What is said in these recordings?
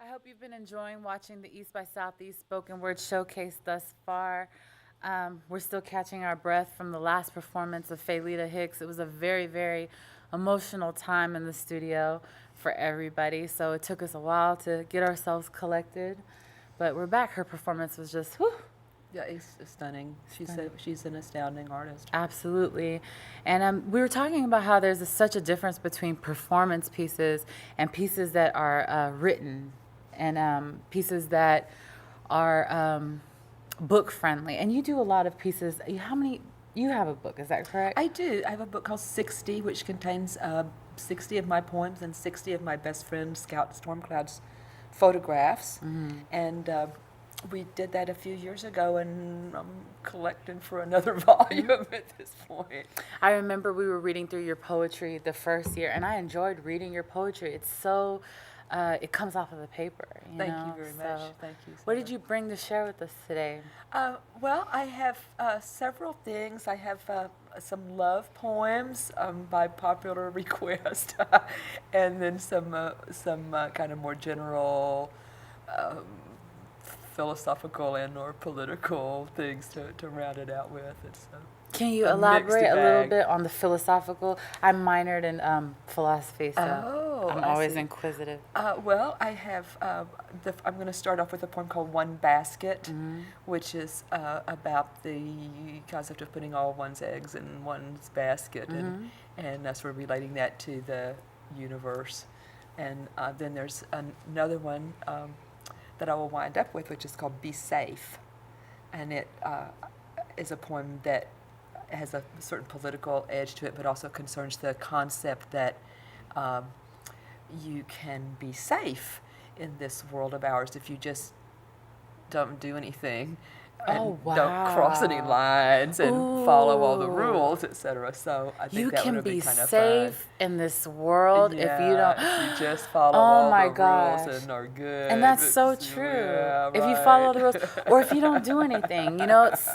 I hope you've been enjoying watching the East by Southeast Spoken Word Showcase thus far. We're still catching our breath from the last performance of Faylita Hicks. It was a very, very emotional time in the studio for everybody, so it took us a while to get ourselves collected. But we're back. Her performance was just, whew. Yeah, it's stunning. She's an astounding artist. Absolutely. And we were talking about how there's such a difference between performance pieces and pieces that are written and pieces that are book friendly. And you do a lot of pieces. How many? You have a book, is that correct? I do. I have a book called 60, which contains 60 of my poems and 60 of my best friend Scout Stormcloud's photographs. And we did that a few years ago, and I'm collecting for another volume at this point. I remember we were reading through your poetry the first year, and I enjoyed reading your poetry. It's so, it comes off of the paper. Thank you very much. Thank you. What did you bring to share with us today? Well, I have several things. I have some love poems by popular request, and then some kind of more general philosophical and or political things to round it out with. It's Can you elaborate a little bit on the philosophical? I minored in philosophy, so I'm always inquisitive. Well, I have. I'm going to start off with a poem called "One Basket," which is about the concept of putting all one's eggs in one's basket, and that's we're relating that to the universe. And then there's another one that I will wind up with, which is called "Be Safe," and it is a poem that has a certain political edge to it, but also concerns the concept that you can be safe in this world of ours if you just don't do anything and don't cross any lines and follow all the rules, etc. So I think that would be kind of fun. You can be safe in this world if you don't. If you just follow all the rules and are good. And that's so true. Yeah, if you follow the rules, or if you don't do anything,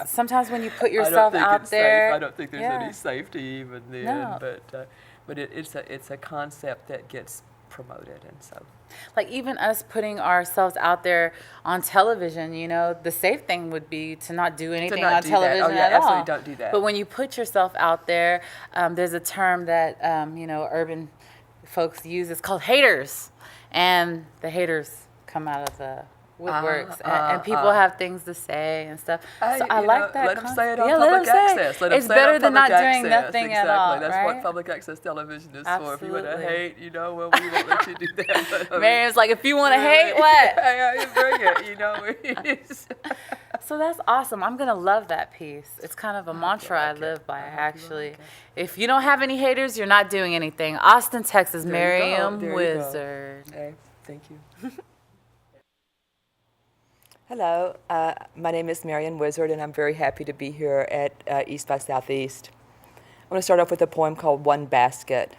sometimes when you put yourself out there, I don't think there's any safety even then. No. But it's a concept that gets promoted, and so. Like even us putting ourselves out there on television, the safe thing would be to not do anything on television at all. Absolutely don't do that. But when you put yourself out there, there's a term that urban folks use. It's called haters, and the haters come out of the woodworks, and people have things to say and stuff. So I like that. Let them say it on public access. It's better than not doing nothing at all. That's what public access television is for. If you want to hate, well, we won't let you do that. Mariann's like, if you want to hate, what? Bring it. So that's awesome. I'm going to love that piece. It's kind of a mantra I live by, actually. If you don't have any haters, you're not doing anything. Austin, Texas, Mariann Wizard. Okay, thank you. Hello, my name is Mariann Wizard, and I'm very happy to be here at East by Southeast. I'm going to start off with a poem called "One Basket."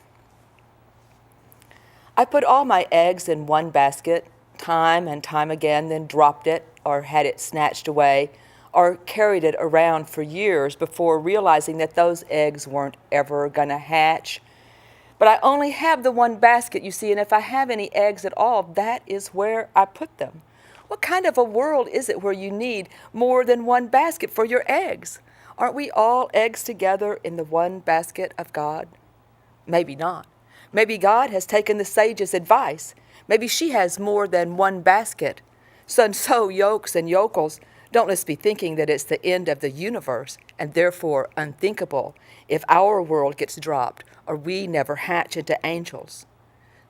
I put all my eggs in one basket, time and time again, then dropped it, or had it snatched away, or carried it around for years before realizing that those eggs weren't ever going to hatch. But I only have the one basket, you see, and if I have any eggs at all, that is where I put them. What kind of a world is it where you need more than one basket for your eggs? Aren't we all eggs together in the one basket of God? Maybe not. Maybe God has taken the sage's advice. Maybe she has more than one basket. So yokes and yokels, don't let's be thinking that it's the end of the universe and therefore unthinkable if our world gets dropped or we never hatch into angels.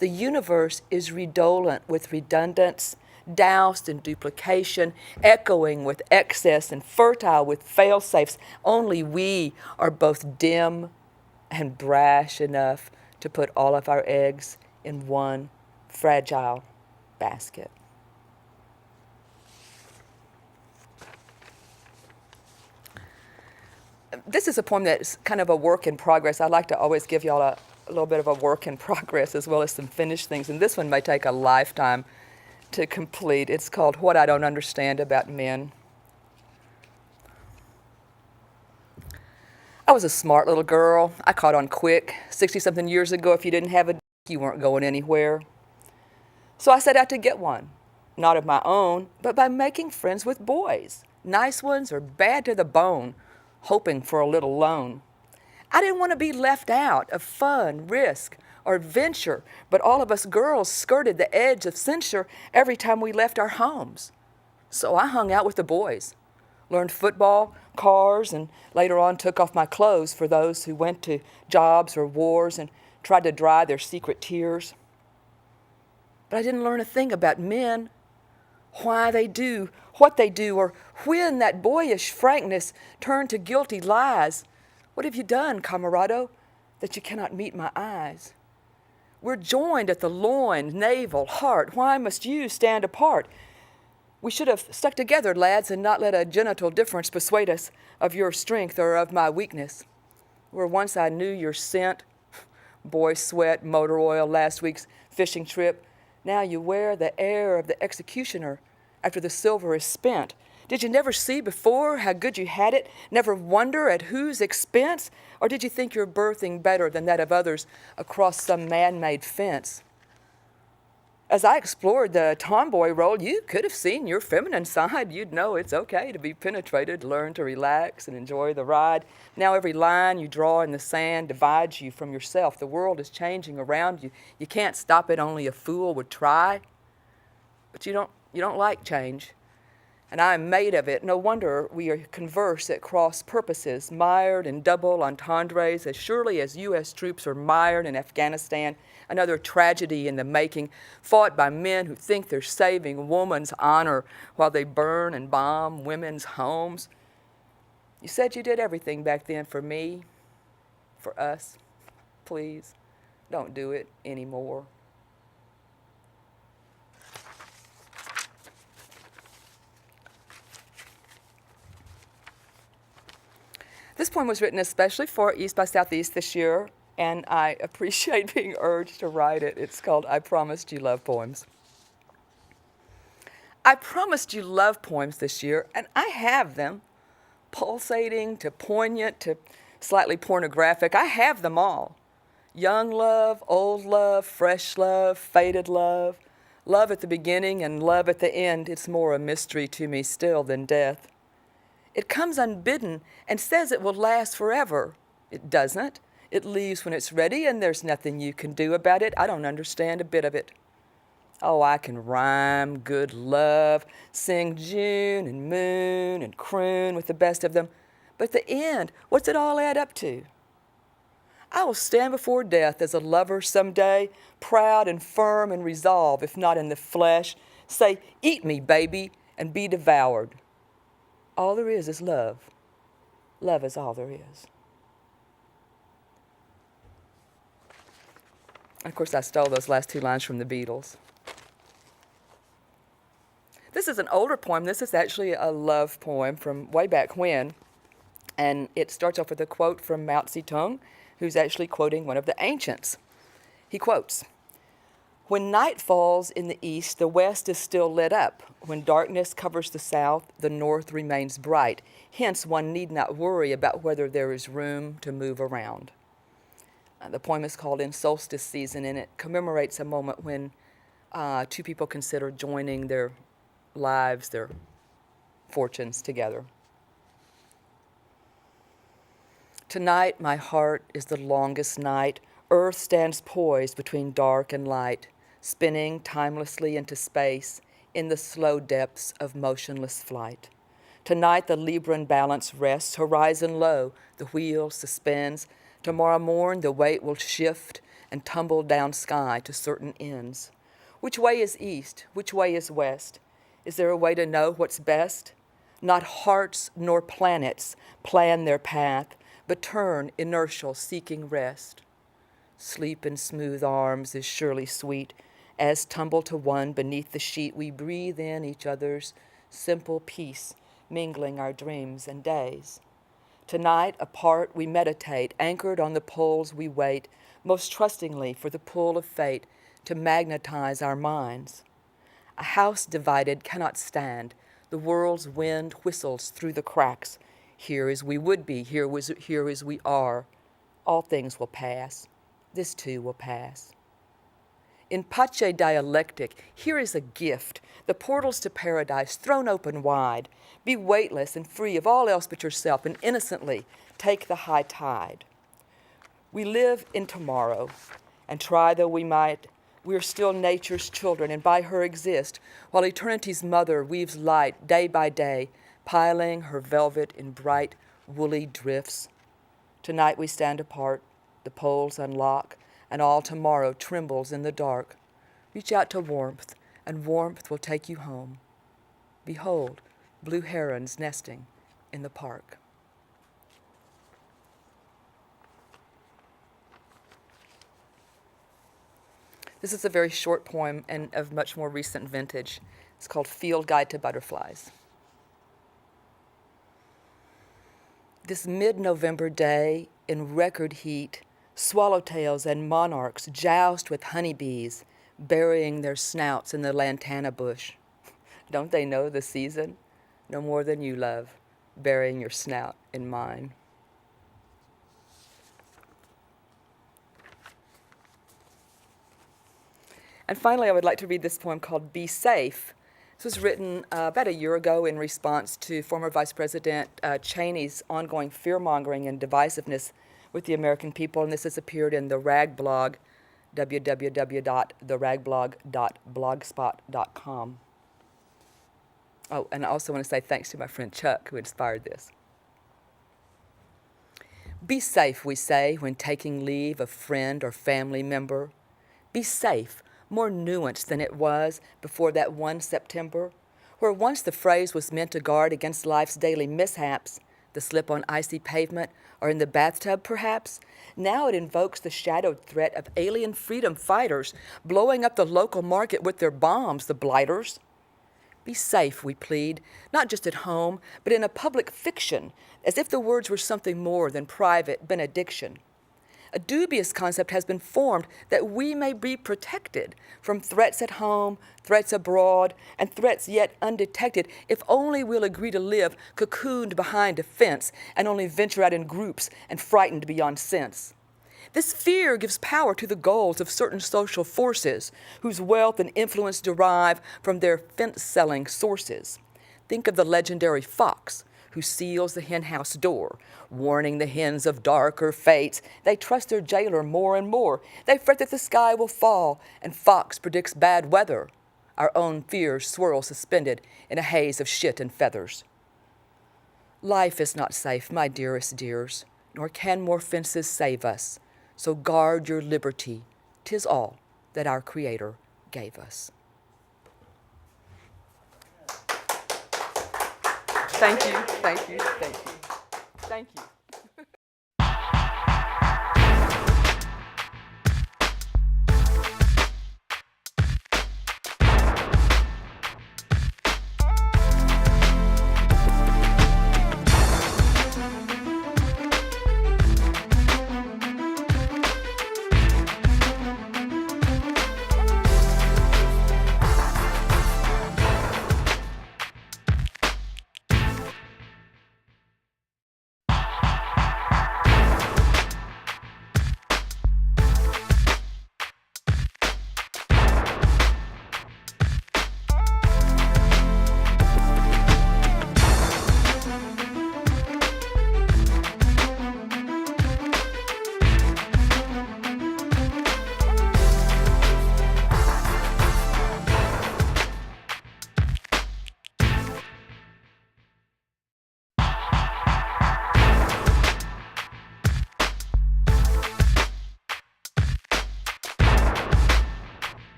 The universe is redolent with redundance, doused in duplication, echoing with excess, and fertile with fail-safes. Only we are both dim and brash enough to put all of our eggs in one fragile basket. This is a poem that's kind of a work in progress. I like to always give y'all a little bit of a work in progress as well as some finished things, and this one may take a lifetime to complete. It's called "What I Don't Understand About Men." I was a smart little girl. I caught on quick. 60-something years ago, if you didn't have a dick, you weren't going anywhere. So I set out to get one. not of my own, but by making friends with boys, nice ones or bad to the bone, hoping for a little loan. I didn't want to be left out of fun, risk, or adventure, but all of us girls skirted the edge of censure every time we left our homes. So I hung out with the boys, learned football, cars, and later on took off my clothes for those who went to jobs or wars and tried to dry their secret tears. But I didn't learn a thing about men, why they do what they do, or when that boyish frankness turned to guilty lies. What have you done, camarado, that you cannot meet my eyes? We're joined at the loin, navel, heart. Why must you stand apart? We should have stuck together, lads, and not let a genital difference persuade us of your strength or of my weakness. Where once I knew your scent, boy sweat, motor oil, last week's fishing trip, now you wear the air of the executioner after the silver is spent. Did you never see before how good you had it, never wonder at whose expense? Or did you think your birthing better than that of others across some man-made fence? As I explored the tomboy role, you could have seen your feminine side. You'd know it's okay to be penetrated, learn to relax and enjoy the ride. Now every line you draw in the sand divides you from yourself. The world is changing around you. You can't stop it, only a fool would try. But you don't like change. And I am made of it. No wonder we converse at cross purposes, mired in double entendres, as surely as U.S. troops are mired in Afghanistan, another tragedy in the making, fought by men who think they're saving woman's honor while they burn and bomb women's homes. You said you did everything back then for me, for us. Please, don't do it anymore. This poem was written especially for East by Southeast this year, and I appreciate being urged to write it. It's called I Promised You Love Poems. I promised you love poems this year, and I have them, pulsating to poignant to slightly pornographic. I have them all. Young love, old love, fresh love, faded love, love at the beginning and love at the end. It's more a mystery to me still than death. It comes unbidden and says it will last forever. It doesn't. It leaves when it's ready, and there's nothing you can do about it. I don't understand a bit of it. Oh, I can rhyme good love, sing June and moon and croon with the best of them. But the end, what's it all add up to? I will stand before death as a lover someday, proud and firm and resolved, if not in the flesh. Say, eat me, baby, and be devoured. All there is love. Love is all there is. Of course, I stole those last two lines from the Beatles. This is an older poem. This is actually a love poem from way back when. And it starts off with a quote from Mao Zedong, who's actually quoting one of the ancients. He quotes, "When night falls in the east, the west is still lit up. When darkness covers the south, the north remains bright. Hence, one need not worry about whether there is room to move around." The poem is called In Solstice Season, and it commemorates a moment when two people consider joining their lives, their fortunes together. Tonight, my heart is the longest night. Earth stands poised between dark and light, spinning timelessly into space in the slow depths of motionless flight. Tonight, the Libran balance rests, horizon low, the wheel suspends. Tomorrow morn, the weight will shift and tumble down sky to certain ends. Which way is east? Which way is west? Is there a way to know what's best? Not hearts nor planets plan their path, but turn inertial, seeking rest. Sleep in smooth arms is surely sweet. As tumble to one beneath the sheet, we breathe in each other's simple peace, mingling our dreams and days. Tonight, apart, we meditate, anchored on the poles we wait, most trustingly for the pull of fate to magnetize our minds. A house divided cannot stand. The world's wind whistles through the cracks. Here as we would be, here as we are. All things will pass. This too will pass. In pace dialectic, here is a gift, the portals to paradise thrown open wide. Be weightless and free of all else but yourself, and innocently take the high tide. We live in tomorrow, and try though we might, we are still nature's children, and by her exist, while eternity's mother weaves light day by day, piling her velvet in bright, woolly drifts. Tonight we stand apart, the poles unlock, and all tomorrow trembles in the dark. Reach out to warmth, and warmth will take you home. Behold, blue herons nesting in the park. This is a very short poem and of much more recent vintage. It's called Field Guide to Butterflies. This mid-November day in record heat, swallowtails and monarchs joust with honeybees, burying their snouts in the lantana bush. Don't they know the season? No more than you, love, burying your snout in mine. And finally, I would like to read this poem called Be Safe. This was written about a year ago in response to former Vice President Cheney's ongoing fear-mongering and divisiveness with the American people, and this has appeared in the Rag blog, www.theragblog.blogspot.com. Oh, and I also want to say thanks to my friend Chuck, who inspired this. Be safe, we say, when taking leave of friend or family member. Be safe, more nuanced than it was before that one September, where once the phrase was meant to guard against life's daily mishaps, the slip on icy pavement, or in the bathtub perhaps. Now it invokes the shadowed threat of alien freedom fighters blowing up the local market with their bombs, the blighters. Be safe, we plead, not just at home, but in a public fiction, as if the words were something more than private benediction. A dubious concept has been formed that we may be protected from threats at home, threats abroad, and threats yet undetected if only we'll agree to live cocooned behind a fence and only venture out in groups and frightened beyond sense. This fear gives power to the goals of certain social forces whose wealth and influence derive from their fence-selling sources. Think of the legendary fox who seals the henhouse door, warning the hens of darker fates. They trust their jailer more and more. They fret that the sky will fall, and fox predicts bad weather. Our own fears swirl suspended in a haze of shit and feathers. Life is not safe, my dearest dears, nor can more fences save us. So guard your liberty, 'tis all that our Creator gave us. Thank you, thank you, thank you, thank you.